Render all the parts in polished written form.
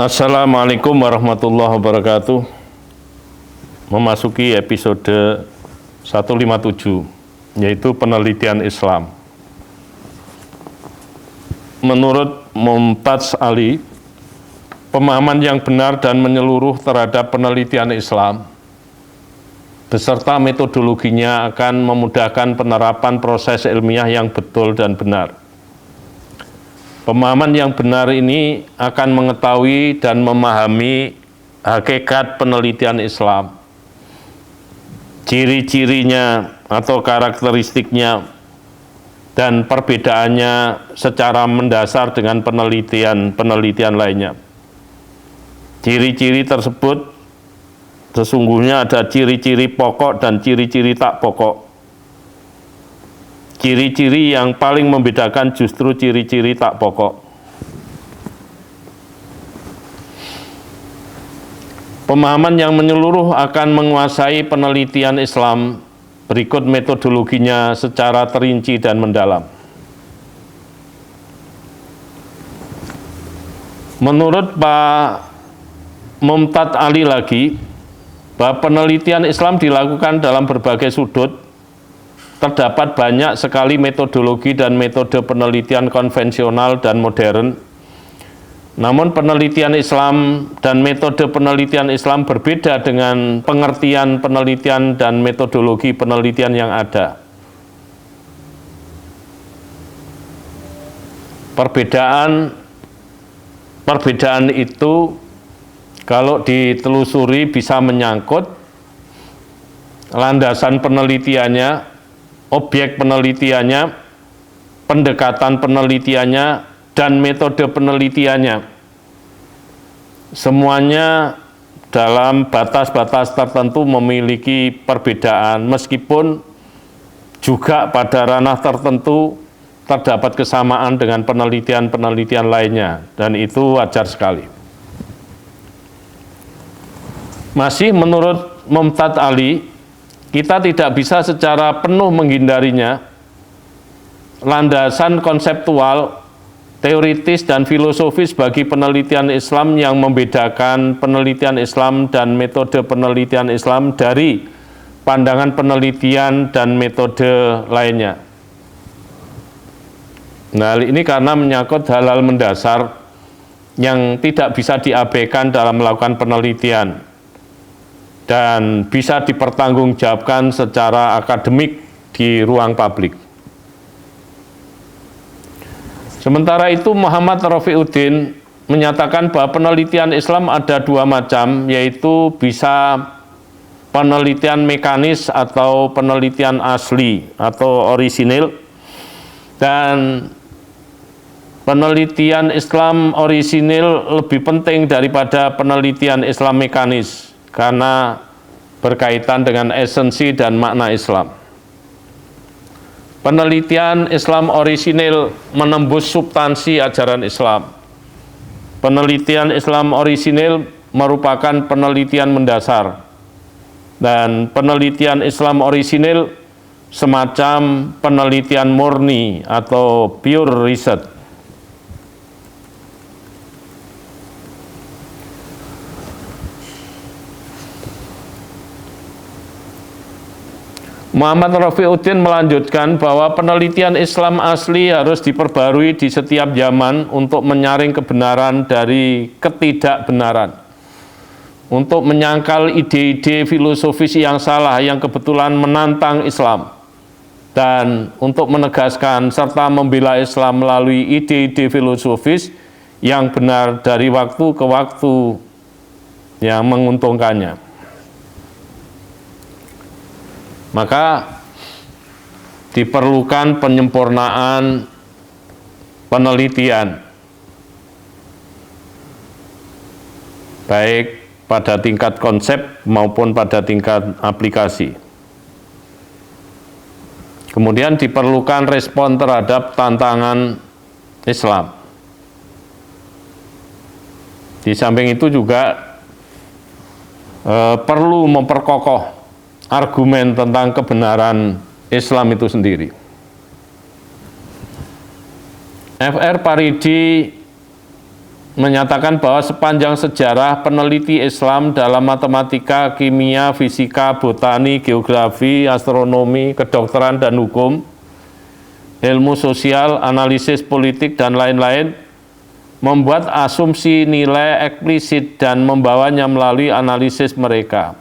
Assalamualaikum warahmatullahi wabarakatuh. Memasuki episode 157, yaitu penelitian Islam. Menurut Mumtaz Ali, pemahaman yang benar dan menyeluruh terhadap penelitian Islam beserta metodologinya akan memudahkan penerapan proses ilmiah yang betul dan benar. Pemahaman yang benar ini akan mengetahui dan memahami hakikat penelitian Islam, ciri-cirinya atau karakteristiknya, dan perbedaannya secara mendasar dengan penelitian lainnya. Ciri-ciri tersebut sesungguhnya ada ciri-ciri pokok dan ciri-ciri tak pokok. Ciri-ciri yang paling membedakan justru ciri-ciri tak pokok. Pemahaman yang menyeluruh akan menguasai penelitian Islam. Berikut metodologinya secara terinci dan mendalam. Menurut Pak Mumtaz Ali lagi, bahwa penelitian Islam dilakukan dalam berbagai sudut. Terdapat banyak sekali metodologi dan metode penelitian konvensional dan modern. Namun penelitian Islam dan metode penelitian Islam berbeda dengan pengertian penelitian dan metodologi penelitian yang ada. Perbedaan itu kalau ditelusuri bisa menyangkut landasan penelitiannya, objek penelitiannya, pendekatan penelitiannya, dan metode penelitiannya. Semuanya dalam batas-batas tertentu memiliki perbedaan, meskipun juga pada ranah tertentu terdapat kesamaan dengan penelitian-penelitian lainnya, dan itu wajar sekali. Masih menurut Mumtaz Ali, kita tidak bisa secara penuh menghindarinya. Landasan konseptual, teoritis, dan filosofis bagi penelitian Islam yang membedakan penelitian Islam dan metode penelitian Islam dari pandangan penelitian dan metode lainnya. Nah, ini karena menyangkut hal-hal mendasar yang tidak bisa diabaikan dalam melakukan penelitian dan bisa dipertanggungjawabkan secara akademik di ruang publik. Sementara itu, Muhammad Rafiuddin menyatakan bahwa penelitian Islam ada dua macam, yaitu bisa penelitian mekanis atau penelitian asli atau orisinil, dan penelitian Islam orisinil lebih penting daripada penelitian Islam mekanis karena berkaitan dengan esensi dan makna Islam. Penelitian Islam orisinil menembus substansi ajaran Islam. Penelitian Islam orisinil merupakan penelitian mendasar, dan penelitian Islam orisinil semacam penelitian murni atau pure research. Muhammad Rafiuddin melanjutkan bahwa penelitian Islam asli harus diperbarui di setiap zaman untuk menyaring kebenaran dari ketidakbenaran, untuk menyangkal ide-ide filosofis yang salah yang kebetulan menantang Islam, dan untuk menegaskan serta membela Islam melalui ide-ide filosofis yang benar dari waktu ke waktu yang menguntungkannya. Maka diperlukan penyempurnaan penelitian, baik pada tingkat konsep maupun pada tingkat aplikasi. Kemudian diperlukan respon terhadap tantangan Islam. Di samping itu juga perlu memperkokoh argumen tentang kebenaran Islam itu sendiri. Fr. Paridi menyatakan bahwa sepanjang sejarah peneliti Islam dalam matematika, kimia, fisika, botani, geografi, astronomi, kedokteran dan hukum, ilmu sosial, analisis politik dan lain-lain, membuat asumsi nilai eksplisit dan membawanya melalui analisis mereka.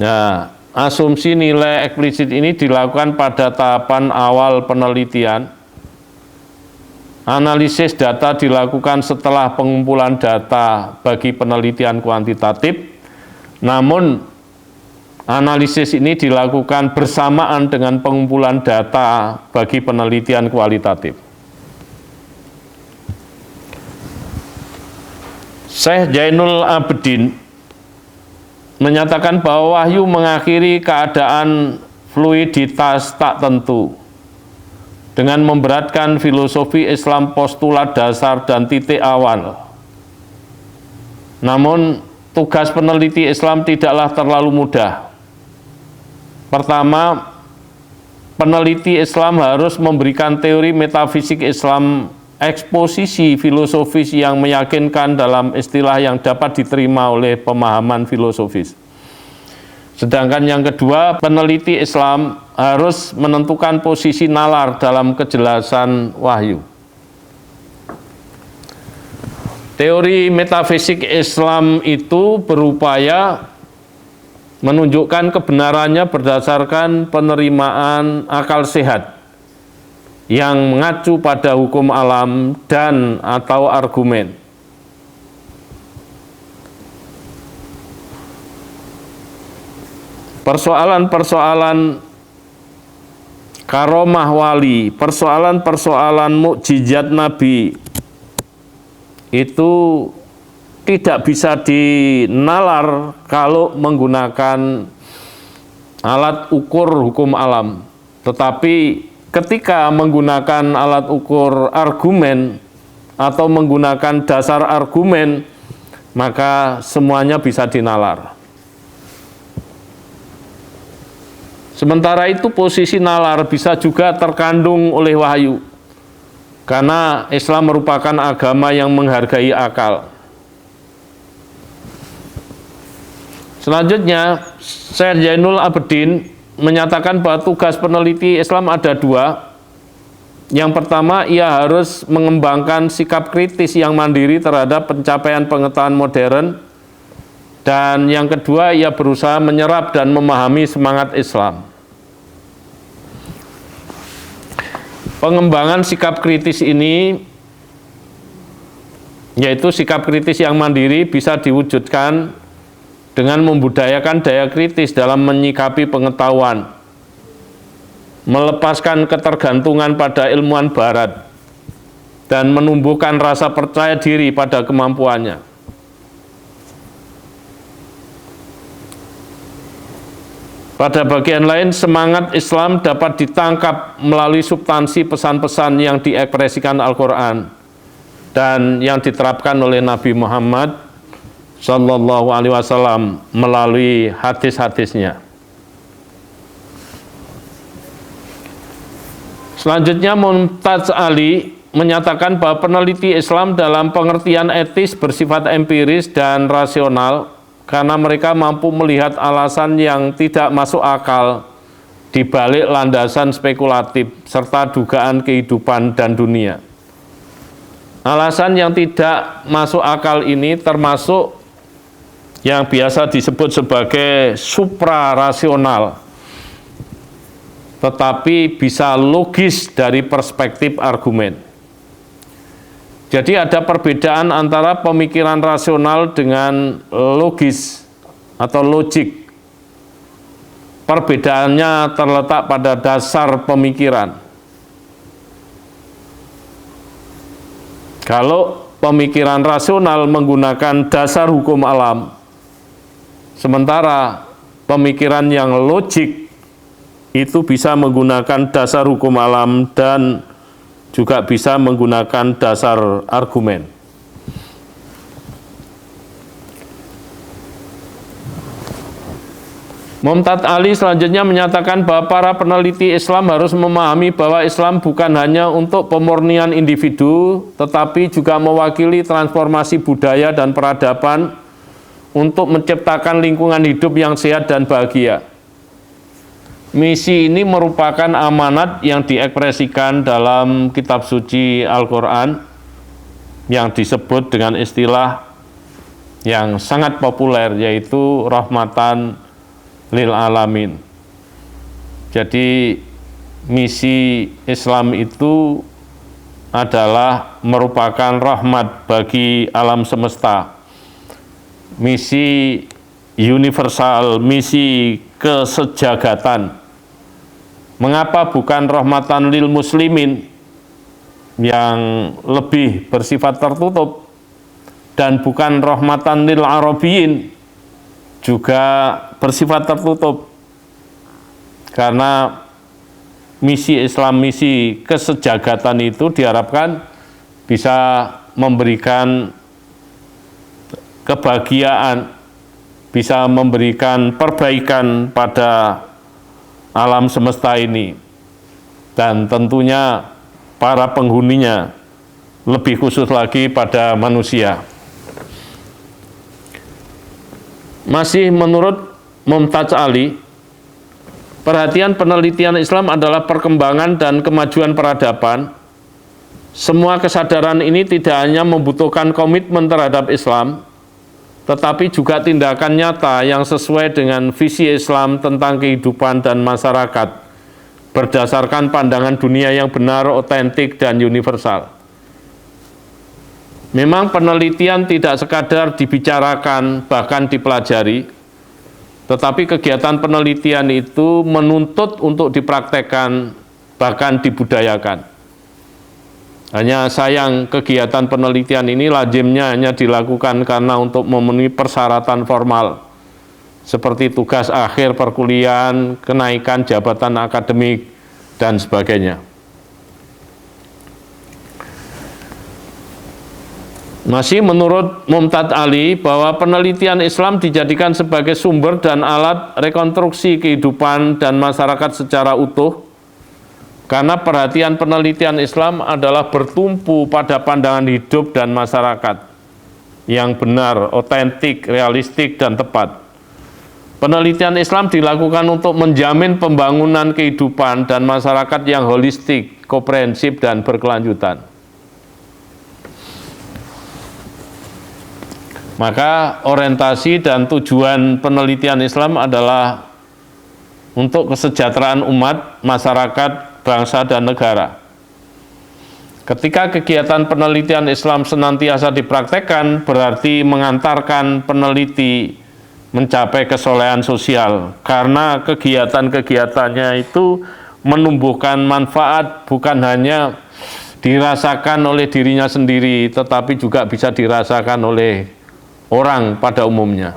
Nah, asumsi nilai eksplisit ini dilakukan pada tahapan awal penelitian. Analisis data dilakukan setelah pengumpulan data bagi penelitian kuantitatif, namun analisis ini dilakukan bersamaan dengan pengumpulan data bagi penelitian kualitatif. Syekh Zainul Abidin menyatakan bahwa wahyu mengakhiri keadaan fluiditas tak tentu dengan memberatkan filosofi Islam postulat dasar dan titik awal. Namun, tugas peneliti Islam tidaklah terlalu mudah. Pertama, peneliti Islam harus memberikan teori metafisik Islam eksposisi filosofis yang meyakinkan dalam istilah yang dapat diterima oleh pemahaman filosofis. Sedangkan yang kedua, peneliti Islam harus menentukan posisi nalar dalam kejelasan wahyu. Teori metafisik Islam itu berupaya menunjukkan kebenarannya berdasarkan penerimaan akal sehat yang mengacu pada hukum alam dan atau argumen. Persoalan-persoalan karomah wali, persoalan-persoalan mukjizat Nabi itu tidak bisa dinalar kalau menggunakan alat ukur hukum alam. Tetapi ketika menggunakan alat ukur argumen atau menggunakan dasar argumen, maka semuanya bisa dinalar. Sementara itu posisi nalar bisa juga terkandung oleh wahyu, karena Islam merupakan agama yang menghargai akal. Selanjutnya, Syekh Zainul Abidin menyatakan bahwa tugas peneliti Islam ada dua. Yang pertama, ia harus mengembangkan sikap kritis yang mandiri terhadap pencapaian pengetahuan modern. Dan yang kedua, ia berusaha menyerap dan memahami semangat Islam. Pengembangan sikap kritis ini, yaitu sikap kritis yang mandiri, bisa diwujudkan dengan membudayakan daya kritis dalam menyikapi pengetahuan, melepaskan ketergantungan pada ilmuwan barat, dan menumbuhkan rasa percaya diri pada kemampuannya. Pada bagian lain, semangat Islam dapat ditangkap melalui substansi pesan-pesan yang diekspresikan Al-Quran dan yang diterapkan oleh Nabi Muhammad Sallallahu Alaihi Wasallam melalui hadis-hadisnya. Selanjutnya, Mumtaz Ali menyatakan bahwa peneliti Islam dalam pengertian etis bersifat empiris dan rasional, karena mereka mampu melihat alasan yang tidak masuk akal di balik landasan spekulatif serta dugaan kehidupan dan dunia. Alasan yang tidak masuk akal ini termasuk yang biasa disebut sebagai suprarasional, tetapi bisa logis dari perspektif argumen. Jadi ada perbedaan antara pemikiran rasional dengan logis atau logik. Perbedaannya terletak pada dasar pemikiran. Kalau pemikiran rasional menggunakan dasar hukum alam, sementara pemikiran yang logik itu bisa menggunakan dasar hukum alam dan juga bisa menggunakan dasar argumen. Mumtaz Ali selanjutnya menyatakan bahwa para peneliti Islam harus memahami bahwa Islam bukan hanya untuk pemurnian individu, tetapi juga mewakili transformasi budaya dan peradaban untuk menciptakan lingkungan hidup yang sehat dan bahagia. Misi ini merupakan amanat yang diekspresikan dalam kitab suci Al-Quran yang disebut dengan istilah yang sangat populer, yaitu rahmatan lil alamin. Jadi misi Islam itu adalah merupakan rahmat bagi alam semesta, misi universal, misi kesejagatan. Mengapa bukan rahmatan lil muslimin yang lebih bersifat tertutup, dan bukan rahmatan lil arabiyin juga bersifat tertutup? Karena misi Islam, misi kesejagatan itu diharapkan bisa memberikan kebahagiaan, bisa memberikan perbaikan pada alam semesta ini, dan tentunya para penghuninya, lebih khusus lagi pada manusia. Masih menurut Mumtaz Ali, perhatian penelitian Islam adalah perkembangan dan kemajuan peradaban. Semua kesadaran ini tidak hanya membutuhkan komitmen terhadap Islam, tetapi juga tindakan nyata yang sesuai dengan visi Islam tentang kehidupan dan masyarakat, berdasarkan pandangan dunia yang benar, otentik, dan universal. Memang penelitian tidak sekadar dibicarakan, bahkan dipelajari, tetapi kegiatan penelitian itu menuntut untuk dipraktekkan, bahkan dibudayakan. Hanya sayang kegiatan penelitian ini lazimnya hanya dilakukan karena untuk memenuhi persyaratan formal, seperti tugas akhir perkuliahan, kenaikan jabatan akademik, dan sebagainya. Masih menurut Mumtaz Ali, bahwa penelitian Islam dijadikan sebagai sumber dan alat rekonstruksi kehidupan dan masyarakat secara utuh, karena perhatian penelitian Islam adalah bertumpu pada pandangan hidup dan masyarakat yang benar, otentik, realistik, dan tepat. Penelitian Islam dilakukan untuk menjamin pembangunan kehidupan dan masyarakat yang holistik, komprehensif, dan berkelanjutan. Maka orientasi dan tujuan penelitian Islam adalah untuk kesejahteraan umat, masyarakat, bangsa, dan negara. Ketika kegiatan penelitian Islam senantiasa dipraktekkan, berarti mengantarkan peneliti mencapai kesolehan sosial, karena kegiatan-kegiatannya itu menumbuhkan manfaat bukan hanya dirasakan oleh dirinya sendiri, tetapi juga bisa dirasakan oleh orang pada umumnya.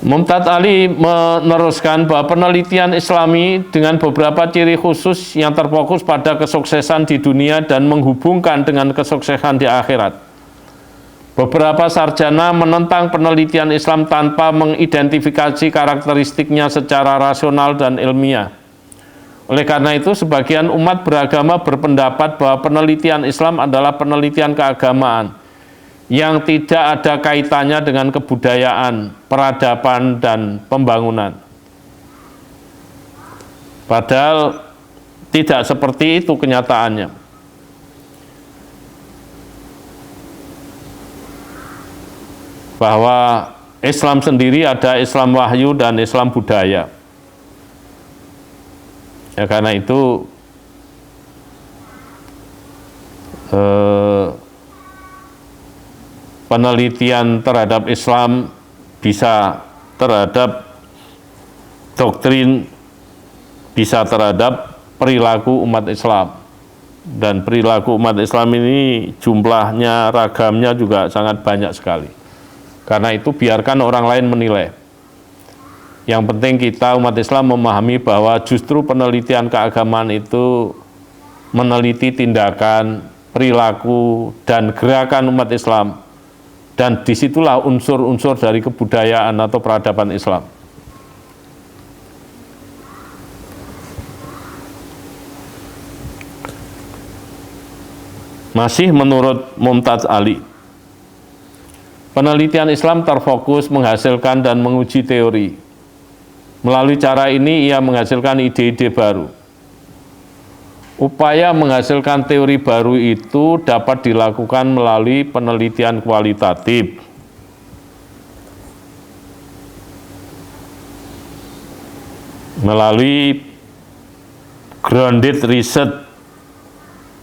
Mumtaz Ali meneruskan bahwa penelitian Islami dengan beberapa ciri khusus yang terfokus pada kesuksesan di dunia dan menghubungkan dengan kesuksesan di akhirat. Beberapa sarjana menentang penelitian Islam tanpa mengidentifikasi karakteristiknya secara rasional dan ilmiah. Oleh karena itu, sebagian umat beragama berpendapat bahwa penelitian Islam adalah penelitian keagamaan yang tidak ada kaitannya dengan kebudayaan, peradaban, dan pembangunan. Padahal tidak seperti itu kenyataannya. Bahwa Islam sendiri ada Islam wahyu dan Islam budaya. Ya, karena itu penelitian terhadap Islam bisa terhadap doktrin, bisa terhadap perilaku umat Islam. Dan perilaku umat Islam ini jumlahnya, ragamnya juga sangat banyak sekali. Karena itu biarkan orang lain menilai. Yang penting kita umat Islam memahami bahwa justru penelitian keagamaan itu meneliti tindakan, perilaku, dan gerakan umat Islam Dan disitulah unsur-unsur dari kebudayaan atau peradaban Islam. Masih menurut Mumtaz Ali, penelitian Islam terfokus menghasilkan dan menguji teori. Melalui cara ini ia menghasilkan ide-ide baru. Upaya menghasilkan teori baru itu dapat dilakukan melalui penelitian kualitatif. Melalui grounded research,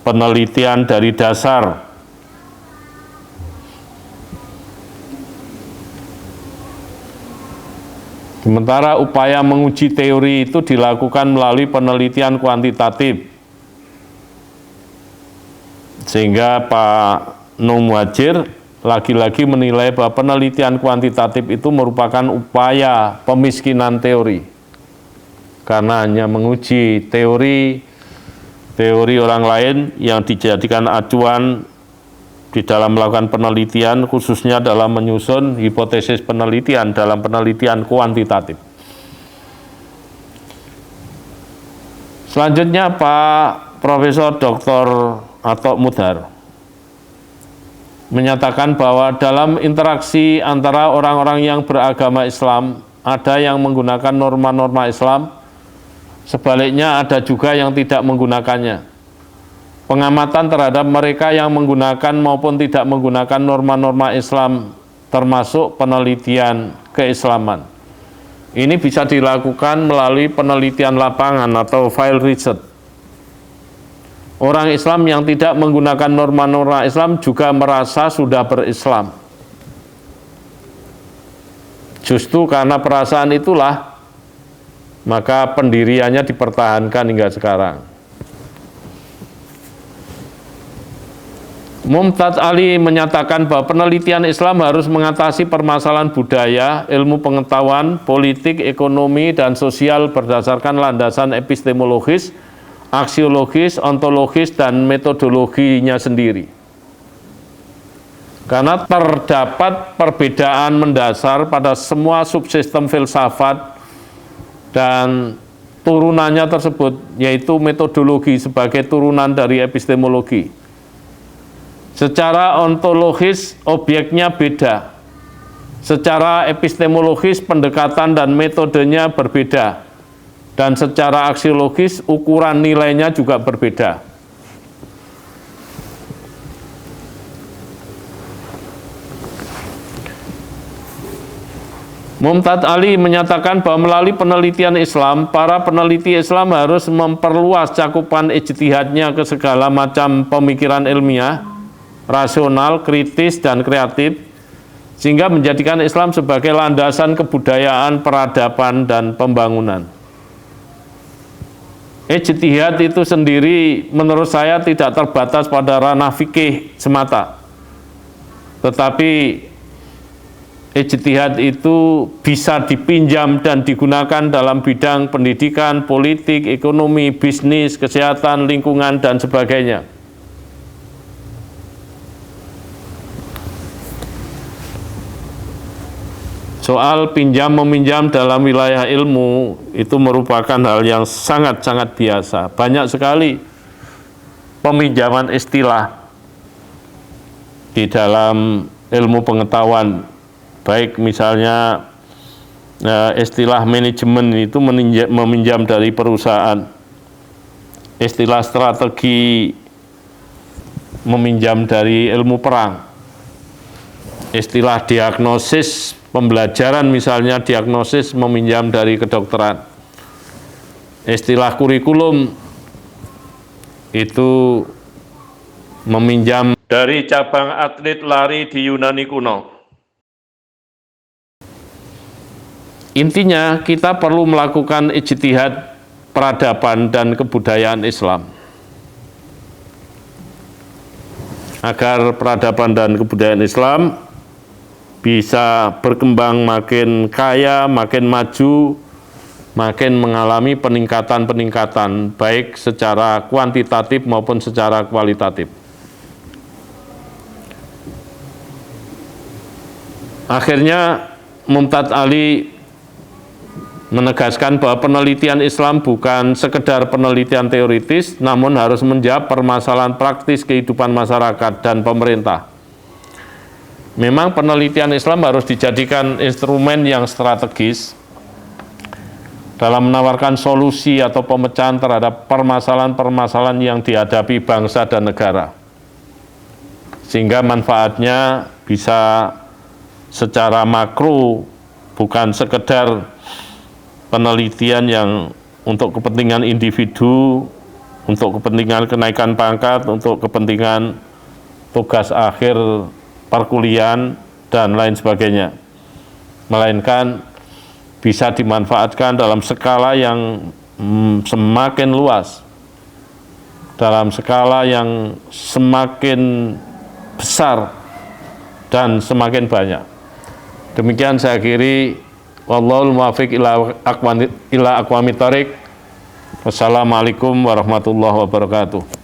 penelitian dari dasar. Sementara upaya menguji teori itu dilakukan melalui penelitian kuantitatif. Sehingga Pak Nur Muhadjir lagi-lagi menilai bahwa penelitian kuantitatif itu merupakan upaya pemiskinan teori. Karena hanya menguji teori orang lain yang dijadikan acuan di dalam melakukan penelitian, khususnya dalam menyusun hipotesis penelitian dalam penelitian kuantitatif. Selanjutnya Pak Profesor Dr. Atok Mudhar menyatakan bahwa dalam interaksi antara orang-orang yang beragama Islam, ada yang menggunakan norma-norma Islam, sebaliknya ada juga yang tidak menggunakannya. Pengamatan terhadap mereka yang menggunakan maupun tidak menggunakan norma-norma Islam, termasuk penelitian keislaman. Ini bisa dilakukan melalui penelitian lapangan atau field research. Orang Islam yang tidak menggunakan norma-norma Islam juga merasa sudah berislam. Justru karena perasaan itulah, maka pendiriannya dipertahankan hingga sekarang. Mumtaz Ali menyatakan bahwa penelitian Islam harus mengatasi permasalahan budaya, ilmu pengetahuan, politik, ekonomi, dan sosial berdasarkan landasan epistemologis, aksiologis, ontologis, dan metodologinya sendiri. Karena terdapat perbedaan mendasar pada semua subsistem filsafat dan turunannya tersebut, yaitu metodologi sebagai turunan dari epistemologi. Secara ontologis, objeknya beda. Secara epistemologis, pendekatan dan metodenya berbeda. Dan secara aksiologis, ukuran nilainya juga berbeda. Mumtaz Ali menyatakan bahwa melalui penelitian Islam, para peneliti Islam harus memperluas cakupan ijtihadnya ke segala macam pemikiran ilmiah, rasional, kritis, dan kreatif, sehingga menjadikan Islam sebagai landasan kebudayaan, peradaban, dan pembangunan. Ijtihad itu sendiri menurut saya tidak terbatas pada ranah fikih semata, tetapi ijtihad itu bisa dipinjam dan digunakan dalam bidang pendidikan, politik, ekonomi, bisnis, kesehatan, lingkungan, dan sebagainya. Soal pinjam-meminjam dalam wilayah ilmu itu merupakan hal yang sangat-sangat biasa. Banyak sekali peminjaman istilah di dalam ilmu pengetahuan. Baik misalnya istilah manajemen itu meminjam dari perusahaan. Istilah strategi meminjam dari ilmu perang. Istilah diagnosis pembelajaran misalnya diagnosis meminjam dari kedokteran. Istilah kurikulum itu meminjam dari cabang atlet lari di Yunani kuno. Intinya kita perlu melakukan ijtihad peradaban dan kebudayaan Islam agar peradaban dan kebudayaan Islam bisa berkembang makin kaya, makin maju, makin mengalami peningkatan-peningkatan, baik secara kuantitatif maupun secara kualitatif. Akhirnya Mumtaz Ali menegaskan bahwa penelitian Islam bukan sekedar penelitian teoritis, namun harus menjawab permasalahan praktis kehidupan masyarakat dan pemerintah. Memang penelitian Islam harus dijadikan instrumen yang strategis dalam menawarkan solusi atau pemecahan terhadap permasalahan-permasalahan yang dihadapi bangsa dan negara, sehingga manfaatnya bisa secara makro, bukan sekedar penelitian yang untuk kepentingan individu, untuk kepentingan kenaikan pangkat, untuk kepentingan tugas akhir perkuliahan, dan lain sebagainya. Melainkan bisa dimanfaatkan dalam skala yang semakin luas, dalam skala yang semakin besar dan semakin banyak. Demikian saya akhiri. Wallahul muwaffiq ila aqwamit thoriq. Wassalamualaikum warahmatullahi wabarakatuh.